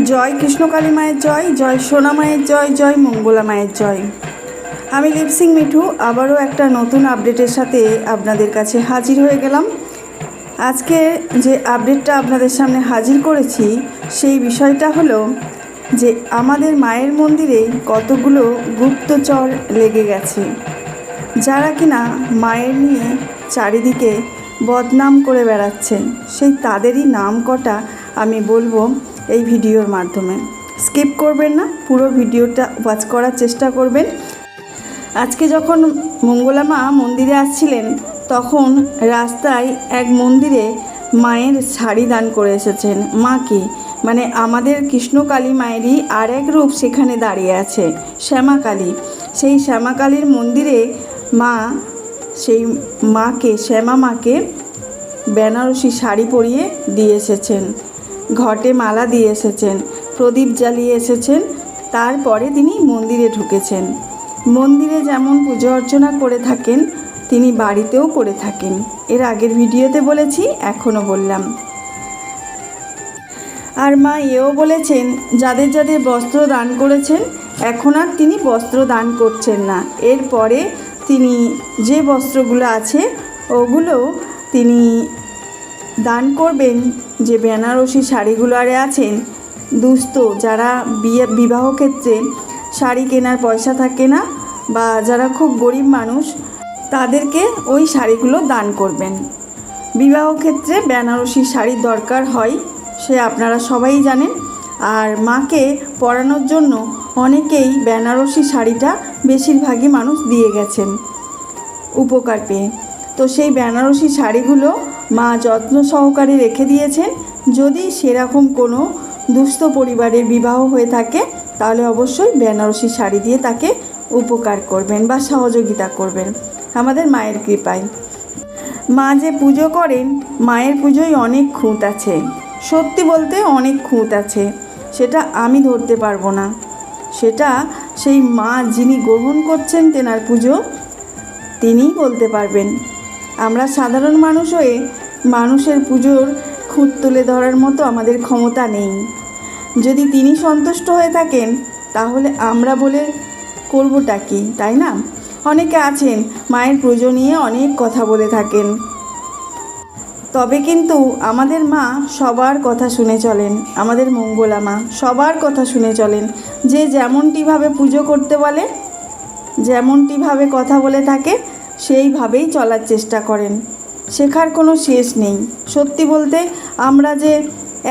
জয় কৃষ্ণকালী মায়ের জয়, জয় সোনা মায়ের জয়, জয় মঙ্গলা মায়ের জয়। আমি লিপসিং মিঠু আবারও একটা নতুন আপডেটের সাথে আপনাদের কাছে হাজির হয়ে গেলাম। আজকে যে আপডেটটা আপনাদের সামনে হাজির করেছি সেই বিষয়টা হলো যে আমাদের মায়ের মন্দিরে কতগুলো গুপ্তচর লেগে গেছে, যারা কিনা মায়ের নিয়ে চারিদিকে বদনাম করে বেড়াচ্ছেন। সেই তাদেরই নাম কটা আমি বলবো এই ভিডিওর মাধ্যমে। স্কিপ করবেন না, পুরো ভিডিওটা ওয়াচ করার চেষ্টা করবেন। আজকে যখন মঙ্গলা মা মন্দিরে আসছিলেন তখন রাস্তায় এক মন্দিরে মায়ের শাড়ি দান করে এসেছেন। মাকে মানে আমাদের কৃষ্ণকালী মায়েরই আর এক রূপ সেখানে দাঁড়িয়ে আছে, শ্যামাকালী। সেই শ্যামাকালীর মন্দিরে মা সেই মাকে, শ্যামা মাকে বেনারসি শাড়ি পরিয়ে দিয়ে এসেছেন, ঘটে মালা দিয়ে এসেছেন, প্রদীপ জ্বালিয়ে এসেছেন। তারপরে তিনি মন্দিরে ঢুকেছেন। মন্দিরে যেমন পুজো অর্চনা করে থাকেন তিনি বাড়িতেও করে থাকেন। এর আগের ভিডিওতে বলেছি, এখনও বললাম। আর মা এও বলেছেন যাদের যাদের বস্ত্র দান করেছেন এখন আর তিনি বস্ত্র দান করছেন না। এরপরে তিনি যে বস্ত্রগুলো আছে ওগুলো তিনি দান করবেন। যে বেনারসি শাড়িগুলো আরে আছেন, দুস্থ যারা বিবাহ ক্ষেত্রে শাড়ি কেনার পয়সা থাকে না বা যারা খুব গরিব মানুষ তাদেরকে ওই শাড়িগুলো দান করবেন। বিবাহ ক্ষেত্রে বেনারসি শাড়ির দরকার হয়, সে আপনারা সবাই জানেন। আর মাকে পরানোর জন্য অনেকেই বেনারসি শাড়িটা বেশিরভাগই মানুষ দিয়ে গেছেন উপকার পেয়ে। তো সেই বেনারসি শাড়িগুলো মা যত্ন সহকারে রেখে দিয়েছেন। যদি সেরকম কোনো দুস্থ পরিবারের বিবাহ হয়ে থাকে তাহলে অবশ্যই বেনারসি শাড়ি দিয়ে তাকে উপকার করবেন বা সহযোগিতা করবেন আমাদের মায়ের কৃপায়। মা যে পুজো করেন, মায়ের পুজোয় অনেক খুঁত আছে, সত্যি বলতে অনেক খুঁত আছে। সেটা আমি ধরতে পারবো না, সেটা সেই মা যিনি গ্রহণ করছেন তেনার পুজো তিনিই বলতে পারবেন। আমরা সাধারণ মানুষ হয়ে মানুষের পুজোর খুঁত তুলে ধরার মতো আমাদের ক্ষমতা নেই। যদি তিনি সন্তুষ্ট হয়ে থাকেন তাহলে আমরা বলে করবোটা কি, তাই না? অনেকে আছেন মায়ের পুজো নিয়ে অনেক কথা বলে থাকেন, তবে কিন্তু আমাদের মা সবার কথা শুনে চলেন। আমাদের মঙ্গলা মা সবার কথা শুনে চলেন। যে যেমনটিভাবে পুজো করতে বলে, যেমনটিভাবে কথা বলে থাকে সেইভাবেই চলার চেষ্টা করেন। শেখার কোনো শেষ নেই। সত্যি বলতে আমরা যে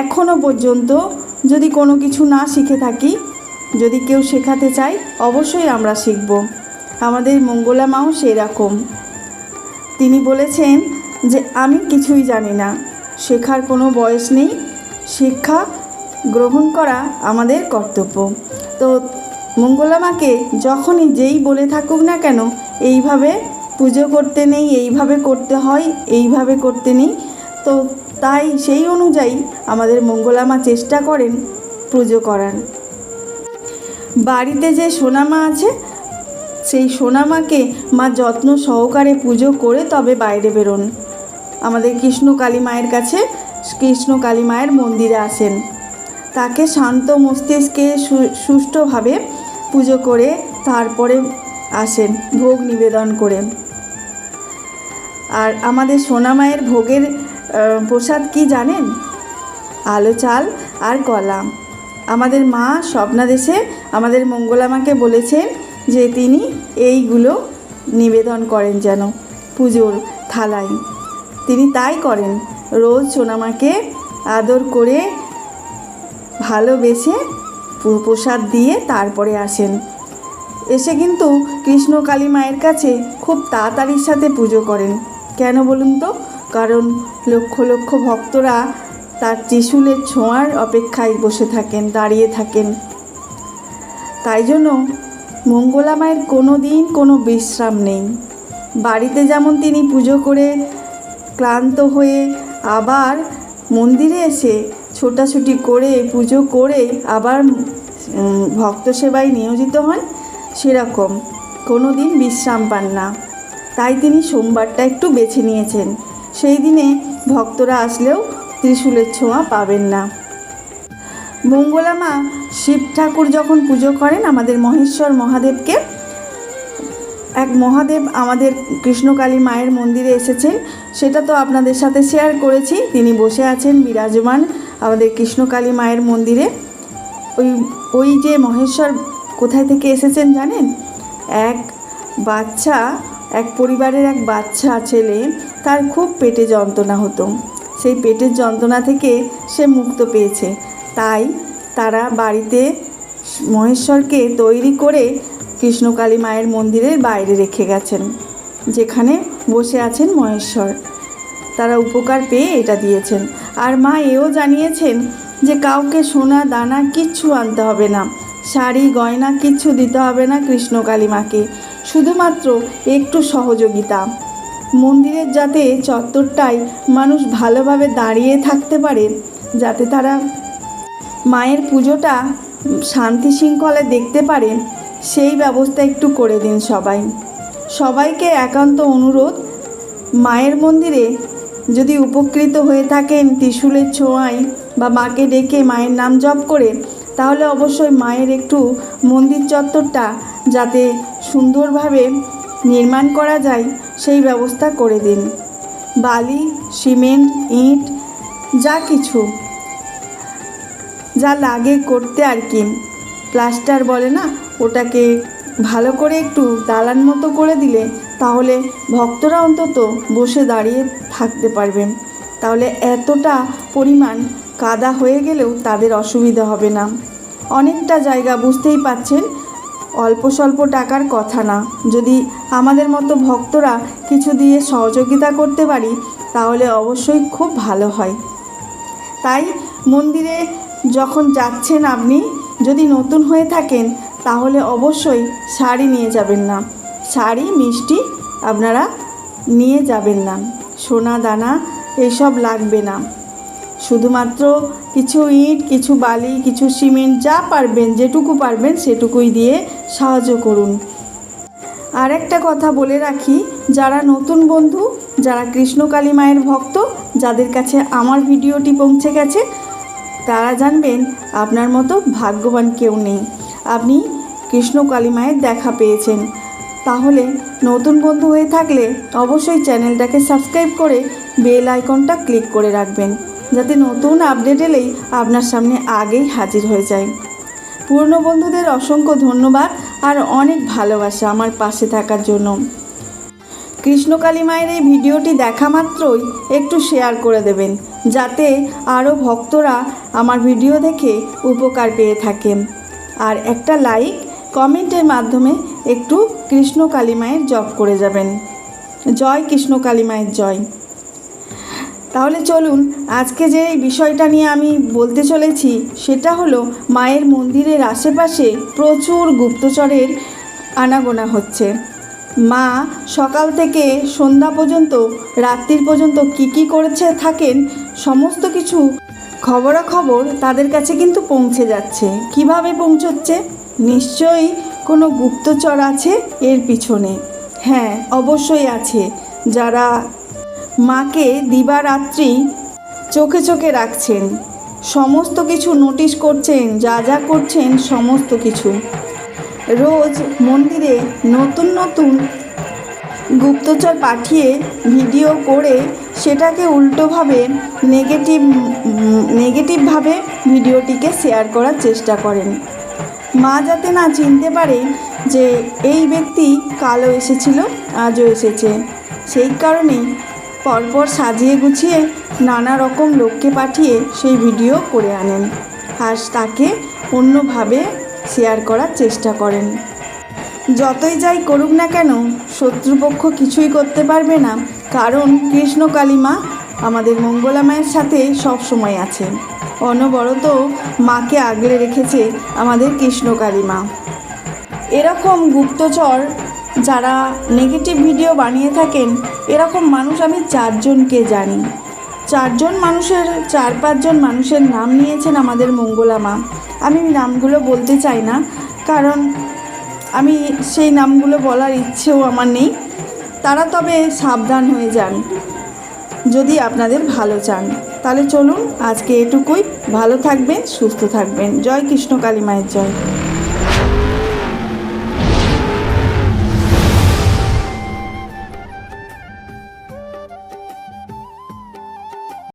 এখনও পর্যন্ত যদি কোনো কিছু না শিখে থাকি, যদি কেউ শেখাতে চায় অবশ্যই আমরা শিখব। আমাদের মঙ্গলা মাও সেরকম। তিনি বলেছেন যে আমি কিছুই জানি না, শেখার কোনো বয়স নেই, শিক্ষা গ্রহণ করা আমাদের কর্তব্য। তো মঙ্গলা মাকে যখনই যেই বলে থাকুক না কেন এইভাবে পুজো করতে নেই, এইভাবে করতে হয়, এইভাবে করতে নেই, তো তাই সেই অনুযায়ী আমাদের মঙ্গলা মা চেষ্টা করেন পুজো করার। বাড়িতে যে সোনামা আছে সেই সোনামাকে মা যত্ন সহকারে পুজো করে তবে বাইরে বেরোন। আমাদের কৃষ্ণকালী মায়ের কাছে, কৃষ্ণকালী মায়ের মন্দিরে আসেন, তাকে শান্ত মস্তিষ্কে সুষ্ঠুভাবে পুজো করে তারপরে আসেন ভোগ নিবেদন করে। আর আমাদের সোনা মায়ের ভোগের প্রসাদ কি জানেন? আলো চাল আর কলা। আমাদের মা স্বপ্নাদেশে আমাদের মঙ্গলা মাকে বলেছেন যে তিনি এইগুলো নিবেদন করেন যেন পুজোর থালায়। তিনি তাই করেন, রোজ সোনামাকে আদর করে ভালোবেসে প্রসাদ দিয়ে তারপরে আসেন। এসে কিন্তু কৃষ্ণকালী মায়ের কাছে খুব তাড়াতাড়ির সাথে পুজো করেন। কেন বলুন তো? কারণ লক্ষ লক্ষ ভক্তরা তার ত্রিশূলের ছোঁয়ার অপেক্ষায় বসে থাকেন, দাঁড়িয়ে থাকেন। তাই জন্য মঙ্গলা মায়ের কোনো দিন কোনো বিশ্রাম নেই। বাড়িতে যেমন তিনি পুজো করে ক্লান্ত হয়ে আবার মন্দিরে এসে ছোটাছুটি করে পুজো করে আবার ভক্ত সেবায় নিয়োজিত হন, সেরকম কোনো দিন বিশ্রাম পান না। তাই তিনি সোমবারটা একটু বেছে নিয়েছেন। সেই দিনে ভক্তরা আসলেও ত্রিশূলের ছোঁয়া পাবেন না। মঙ্গলা মা শিব ঠাকুর যখন পুজো করেন আমাদের মহেশ্বর মহাদেবকে, এক মহাদেব আমাদের কৃষ্ণকালী মায়ের মন্দিরে এসেছেন, সেটা তো আপনাদের সাথে শেয়ার করেছি। তিনি বসে আছেন বিরাজমান আমাদের কৃষ্ণকালী মায়ের মন্দিরে। ওই যে মহেশ্বর কোথায় থেকে এসেছেন জানেন? এক পরিবারের এক বাচ্চা ছেলে, তার খুব পেটে যন্ত্রণা হতো। সেই পেটের যন্ত্রণা থেকে সে মুক্ত পেয়েছে, তাই তারা বাড়িতে মহেশ্বরকে তৈরি করে কৃষ্ণকালী মায়ের মন্দিরের বাইরে রেখে গেছেন, যেখানে বসে আছেন মহেশ্বর। তারা উপকার পেয়ে এটা দিয়েছেন। আর মা এও জানিয়েছেন যে কাউকে সোনা দানা কিচ্ছু আনতে হবে না, শাড়ি গয়না কিচ্ছু দিতে হবে না কৃষ্ণকালী মাকে, শুধুমাত্র একটু সহযোগিতা। মন্দিরের যাতে চত্বরটায় মানুষ ভালোভাবে দাঁড়িয়ে থাকতে পারে, যাতে তারা মায়ের পুজোটা শান্তি শৃঙ্খলে দেখতে পারে, সেই ব্যবস্থা একটু করে দিন সবাইকে একান্ত অনুরোধ। মায়ের মন্দিরে যদি উপকৃত হয়ে থাকেন ত্রিশূলের ছোঁয়ায় বা মাকে ডেকে মায়ের নাম জপ করে, তাহলে অবশ্যই মায়ের একটু মন্দির চত্বরটা যাতে সুন্দরভাবে নির্মাণ করা যায় সেই ব্যবস্থা করে দিন। বালি, সিমেন্ট, ইট যা কিছু যা লাগে করতে আর কি, প্লাস্টার বলে না, ওটাকে ভালো করে একটু দালান মতো করে দিলে তাহলে ভক্তরা অন্তত বসে দাঁড়িয়ে থাকতে পারবেন। তাহলে এতটা পরিমাণ কাদা হয়ে গেলেও তাদের অসুবিধা হবে না। অনেকটা জায়গা, বুঝতেই পাচ্ছেন, অল্প স্বল্প টাকার কথা না। যদি আমাদের মতো ভক্তরা কিছু দিয়ে সহযোগিতা করতে পারি তাহলে অবশ্যই খুব ভালো হয়। তাই মন্দিরে যখন যাচ্ছেন আপনি, যদি নতুন হয়ে থাকেন তাহলে অবশ্যই শাড়ি নিয়ে যাবেন না, শাড়ি মিষ্টি আপনারা নিয়ে যাবেন না, সোনা দানা এসব লাগবে না। শুধুমাত্র কিছু ইট, কিছু বালি, কিছু সিমেন্ট, যা পারবেন, যেটুকু পারবেন সেটুকুই দিয়ে সাহায্য করুন। আর একটা কথা বলে রাখি, যারা নতুন বন্ধু, যারা কৃষ্ণকালী মায়ের ভক্ত, যাদের কাছে আমার ভিডিওটি পৌঁছে গেছে, তারা জানবেন আপনার মতো ভাগ্যবান কেউ নেই। আপনি কৃষ্ণকালী মায়ের দেখা পেয়েছেন। তাহলে নতুন বন্ধু হয়ে থাকলে অবশ্যই চ্যানেলটাকে সাবস্ক্রাইব করে বেল আইকনটা ক্লিক করে রাখবেন, যাতে নতুন আপডেট এলেই আপনার সামনে আগেই হাজির হয়ে যায়। পুরনো বন্ধুদের অসংখ্য ধন্যবাদ আর অনেক ভালোবাসা আমার পাশে থাকার জন্য। কৃষ্ণকালী মায়ের এই ভিডিওটি দেখা মাত্রই একটু শেয়ার করে দেবেন, যাতে আরও ভক্তরা আমার ভিডিও দেখে উপকার পেয়ে থাকেন। আর একটা লাইক, কমেন্টের মাধ্যমে একটু কৃষ্ণকালী মায়ের জপ করে যাবেন। জয় কৃষ্ণকালী মায়ের জয়। তাহলে চলুন, আজকে যে এই বিষয়টা নিয়ে আমি বলতে চলেছি সেটা হলো মায়ের মন্দিরের আশেপাশে প্রচুর গুপ্তচরের আনাগোনা হচ্ছে। মা সকাল থেকে সন্ধ্যা পর্যন্ত, রাত্রির পর্যন্ত কী করেছে থাকেন, সমস্ত কিছু খবরাখবর তাদের কাছে কিন্তু পৌঁছে যাচ্ছে। কিভাবে পৌঁছচ্ছে? নিশ্চয়ই কোনো গুপ্তচর আছে এর পিছনে। হ্যাঁ, অবশ্যই আছে, যারা মাকে দিবারাত্রি চোখে চোখে রাখছেন, সমস্ত কিছু নোটিশ করছেন, যা যা করছেন সমস্ত কিছু। রোজ মন্দিরে নতুন নতুন গুপ্তচর পাঠিয়ে ভিডিও করে সেটাকে উল্টোভাবে নেগেটিভভাবে ভিডিওটিকে শেয়ার করার চেষ্টা করেন। মা যাতে না চিনতে পারে যে এই ব্যক্তি কালও এসেছিল, আজও এসেছে, সেই কারণেই পরপর সাজিয়ে গুছিয়ে নানা রকম লোককে পাঠিয়ে সেই ভিডিও করে আনেন আর তাকে অন্যভাবে শেয়ার করার চেষ্টা করেন। যতই যাই করুক না কেন, শত্রুপক্ষ কিছুই করতে পারবে না, কারণ কৃষ্ণকালী মা আমাদের মঙ্গলা মায়ের সাথে সব সময় আছে। অনবরত মাকে আগলে রেখেছে আমাদের কৃষ্ণকালী মা। এরকম গুপ্তচর যারা নেগেটিভ ভিডিও বানিয়ে থাকেন, এরকম মানুষ আমি 4 জনকে জানি। 4-5 জন মানুষের নাম নিয়েছেন আমাদের মঙ্গলা মা। আমি নামগুলো বলতে চাই না, কারণ আমি সেই নামগুলো বলার ইচ্ছেও আমার নেই। তারা তবে সাবধান হয়ে যান। যদি আপনাদের ভালো চান। তাহলে চলুন আজকে এটুকুই। ভালো থাকবেন, সুস্থ থাকবেন। জয় কৃষ্ণ কালী মায়ের জয়।